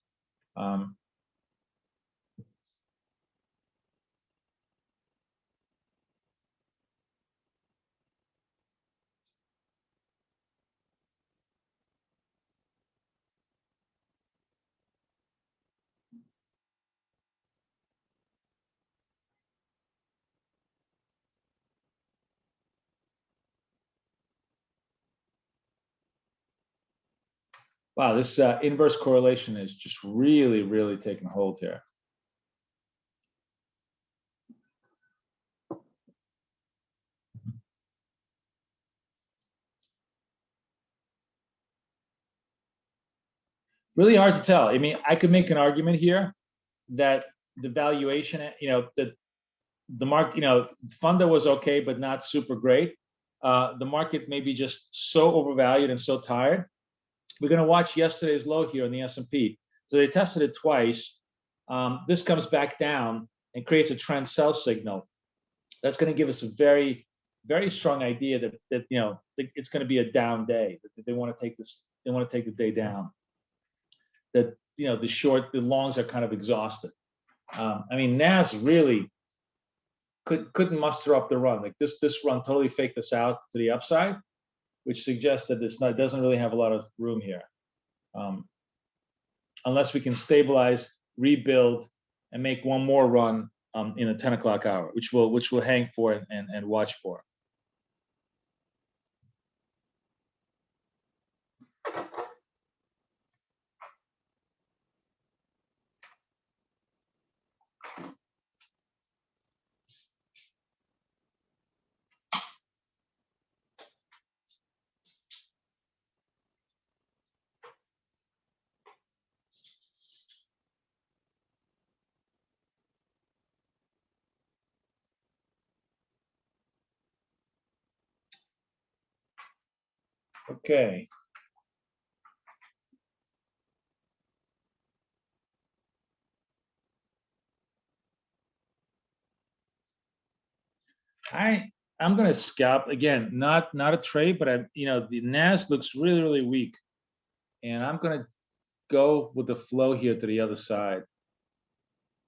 Wow, this inverse correlation is just really, really taking hold here. Really hard to tell. I mean, I could make an argument here that the valuation, you know, the market, you know, Funda was okay, but not super great. The market may be just so overvalued and so tired. We're going to watch yesterday's low here on the S&P. So they tested it twice. This comes back down and creates a trend sell signal. That's going to give us a very, very strong idea that you know it's going to be a down day. That they want to take this. They want to take the day down. That you know the longs are kind of exhausted. I mean, Nas really couldn't muster up the run. Like this run totally faked us out to the upside, which suggests that it doesn't really have a lot of room here, unless we can stabilize, rebuild, and make one more run in the 10 o'clock hour, which we'll hang for and watch for. Okay. I'm gonna scalp again, not a trade, but the NAS looks really, really weak, and I'm gonna go with the flow here to the other side.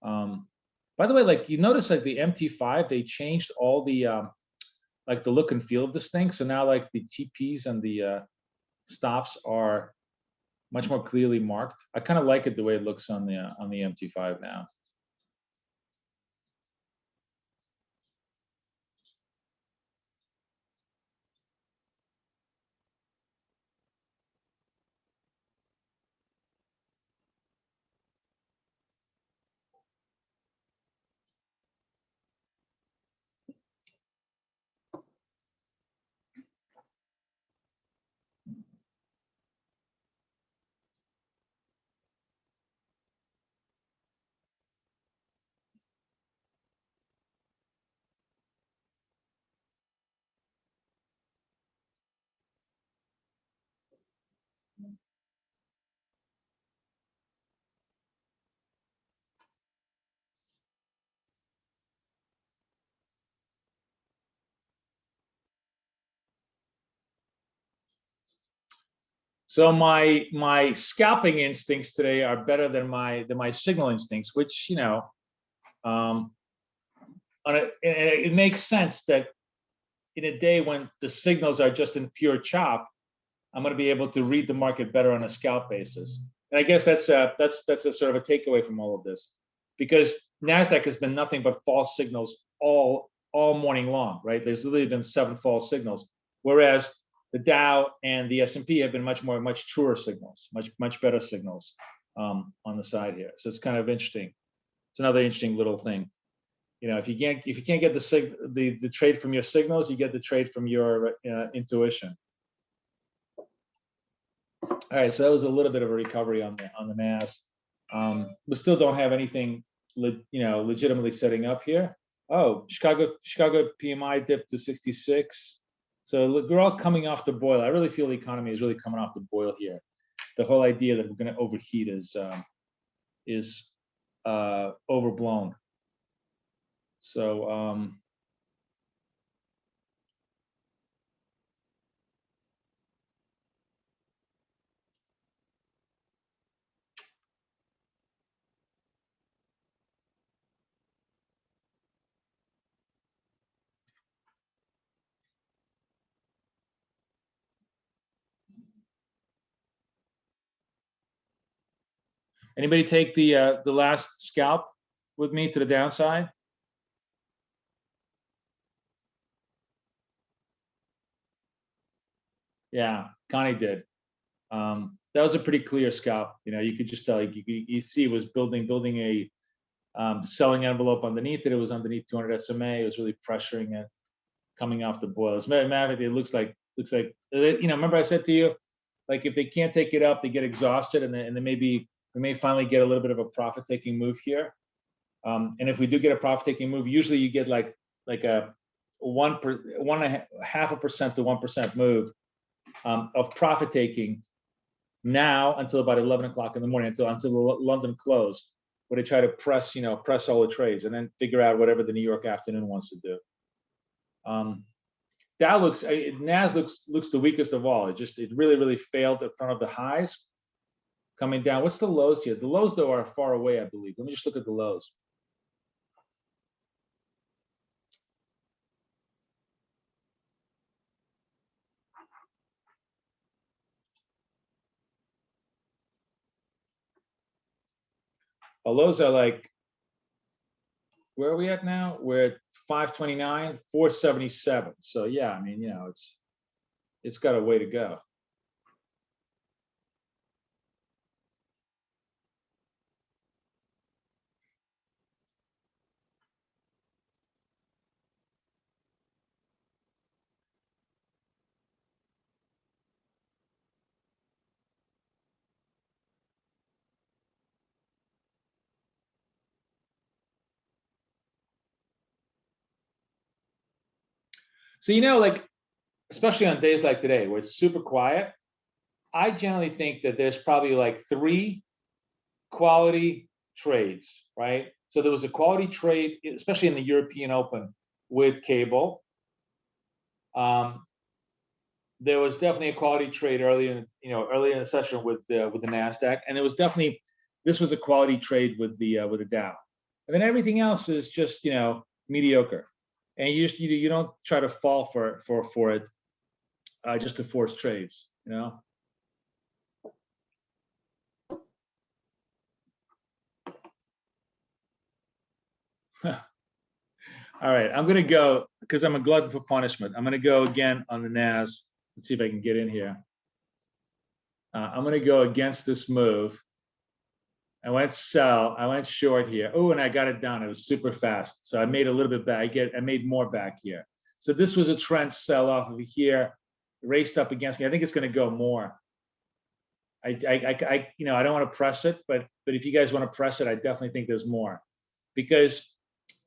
By the way, like you notice, like the MT5, they changed all the like the look and feel of this thing. So now like the TPs and the stops are much more clearly marked. I kind of like it the way it looks on the MT5 now. So my scalping instincts today are better than my signal instincts, which it makes sense that in a day when the signals are just in pure chop, I'm going to be able to read the market better on a scalp basis. And I guess that's a sort of a takeaway from all of this, because Nasdaq has been nothing but false signals all morning long, right? There's literally been 7 false signals, whereas the Dow and the S&P have been much truer signals, much better signals on the side here. So it's kind of interesting. It's another interesting little thing. If you can't get the trade from your signals, you get the trade from your intuition. All right, so that was a little bit of a recovery on the NAS. We still don't have anything, legitimately setting up here. Oh, Chicago PMI dipped to 66. So look, we're all coming off the boil. I really feel the economy is really coming off the boil here. The whole idea that we're going to overheat is overblown. So Anybody take the last scalp with me to the downside? Yeah, Connie did. That was a pretty clear scalp. You know, you could just tell, you see it was building a selling envelope underneath it. It was underneath 200 SMA. It was really pressuring it, coming off the boil. As a matter of fact, it looks like, you know, remember I said to you, like if they can't take it up, they get exhausted, and they may finally get a little bit of a profit-taking move here. And if we do get a profit-taking move, usually you get like a 1.5% to 1% move of profit-taking now until about 11 o'clock in the morning, until the London close, where they try to press all the trades and then figure out whatever the New York afternoon wants to do. That looks, NAS looks the weakest of all. It really failed in front of the highs coming down. What's the lows here? The lows though are far away, I believe. Let me just look at the lows. The lows are like, where are we at now? We're at 529, 477. So yeah, I mean, you know, it's got a way to go. So, you know, like, especially on days like today where it's super quiet, I generally think that there's probably like 3 quality trades, right? So there was a quality trade, especially in the European Open with cable. There was definitely a quality trade earlier in the session with the Nasdaq, and this was a quality trade with the Dow, and then everything else is just mediocre, and you don't try to fall for it just to force trades, you know. All right, I'm gonna go because I'm a glutton for punishment. I'm gonna go again on the NAS. Let's see if I can get in here. I'm gonna go against this move. I went sell. I went short here. Oh, and I got it down. It was super fast, so I made a little bit back. I made more back here. So this was a trend sell off over here. It raced up against me. I think it's gonna go more. I don't want to press it, but if you guys want to press it, I definitely think there's more, because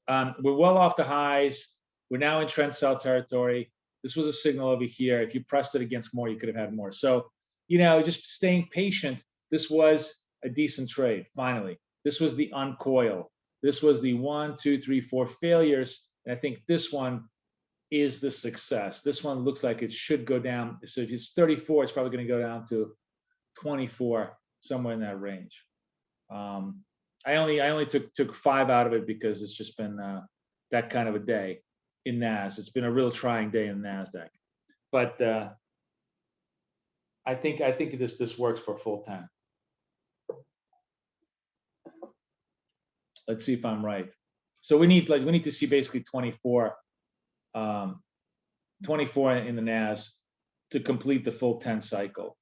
we're well off the highs. We're now in trend sell territory. This was a signal over here. If you pressed it against more, you could have had more. So, just staying patient. This was a decent trade. Finally, this was the uncoil. This was the 1, 2, 3, 4 failures. And I think this one is the success. This one looks like it should go down. So if it's 34, it's probably going to go down to 24, somewhere in that range. I only took 5 out of it because it's just been that kind of a day in NAS. It's been a real trying day in NASDAQ, but I think this works for full 10. Let's see if I'm right. So we need to see basically 24 in the NAS to complete the full 10 cycle.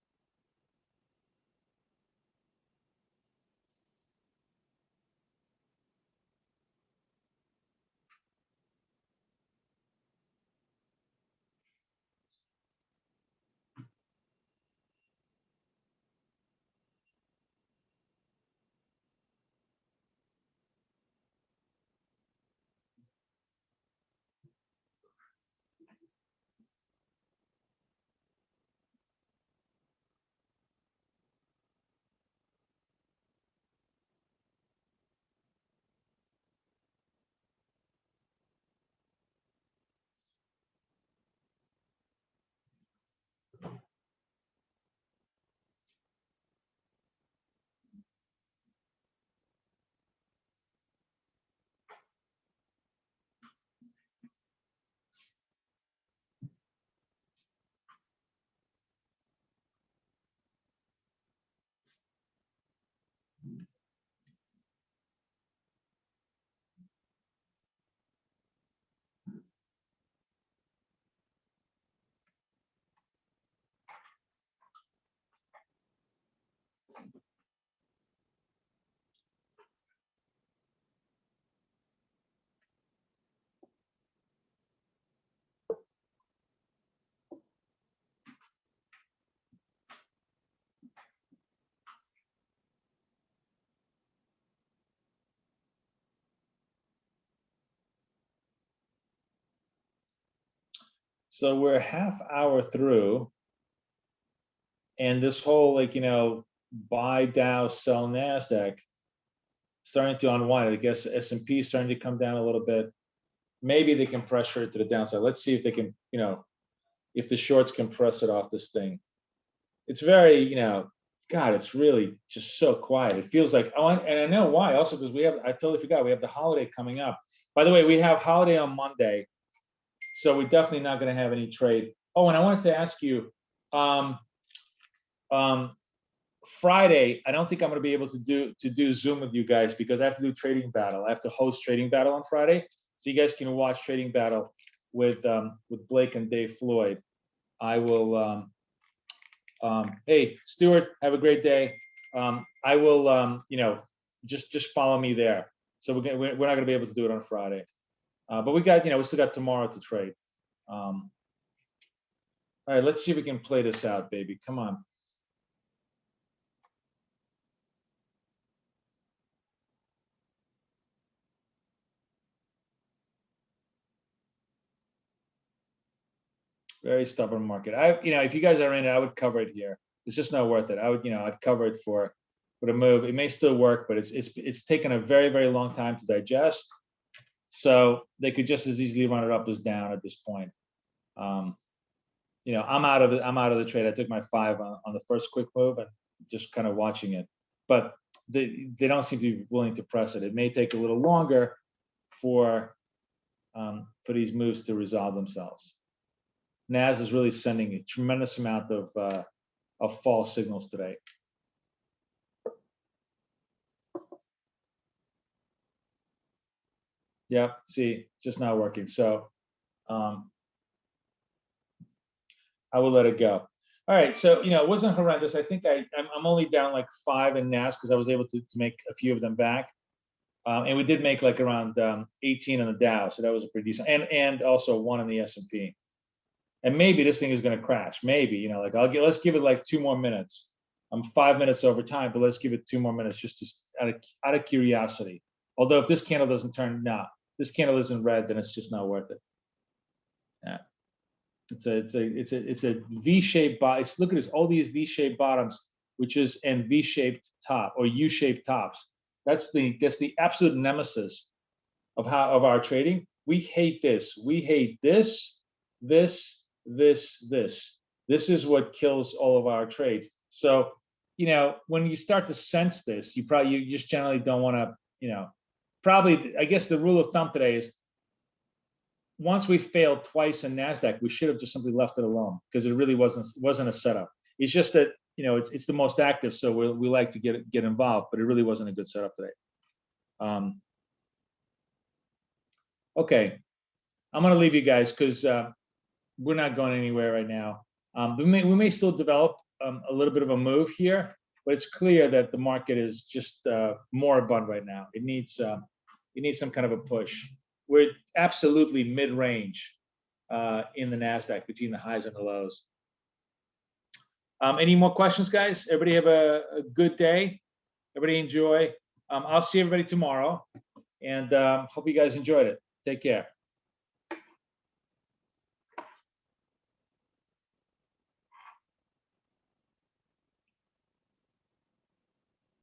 So we're a half hour through, and this whole, like, buy Dow, sell Nasdaq starting to unwind. I guess S&P is starting to come down a little bit. Maybe they can pressure it to the downside. Let's see if they can, if the shorts can press it off this thing. It's very, God, it's really just so quiet. It feels like, and I know why also, because I totally forgot, we have the holiday coming up. By the way, we have holiday on Monday, so we're definitely not going to have any trade. Oh, and I wanted to ask you, Friday, I don't think I'm going to be able to do Zoom with you guys because I have to do Trading Battle. I have to host Trading Battle on Friday, so you guys can watch Trading Battle with Blake and Dave Floyd. I will. Hey, Stuart, have a great day. I will. Just follow me there. So we're not going to be able to do it on Friday, but we still got tomorrow to trade. All right, let's see if we can play this out, baby. Come on. Very stubborn market. If you guys are in it, I would cover it here. It's just not worth it. I'd cover it for the move. It may still work, but it's taken a very, very long time to digest. So they could just as easily run it up as down at this point. I'm out of the trade. I took my 5 on the first quick move and just kind of watching it. But they don't seem to be willing to press it. It may take a little longer for these moves to resolve themselves. Nas is really sending a tremendous amount of false signals today. Yeah, see, just not working. So I will let it go. All right, so it wasn't horrendous. I think I'm only down like 5 in Nas because I was able to make a few of them back, and we did make like around 18 on the Dow, so that was a pretty decent, and also 1 in the S&P. And maybe this thing is going to crash. Maybe, let's give it like 2 more minutes. I'm 5 minutes over time, but let's give it 2 more minutes just out of curiosity. Although if this candle doesn't turn, this candle isn't red, then it's just not worth it. Yeah, it's a V-shaped bottom. Look at this, all these V-shaped bottoms, and V-shaped top or U-shaped tops. That's the absolute nemesis of our trading. We hate this. We hate this. This is what kills all of our trades. So, when you start to sense this, you just generally don't want to, probably, I guess the rule of thumb today is once we failed twice in NASDAQ, we should have just simply left it alone because it really wasn't a setup. It's just that, it's the most active. So we like to get involved, but it really wasn't a good setup today. Okay. I'm going to leave you guys because, we're not going anywhere right now. We may still develop a little bit of a move here, but it's clear that the market is just moribund right now. It needs some kind of a push. We're absolutely mid-range in the NASDAQ between the highs and the lows. Any more questions, guys? Everybody have a good day. Everybody enjoy. I'll see everybody tomorrow, and hope you guys enjoyed it. Take care.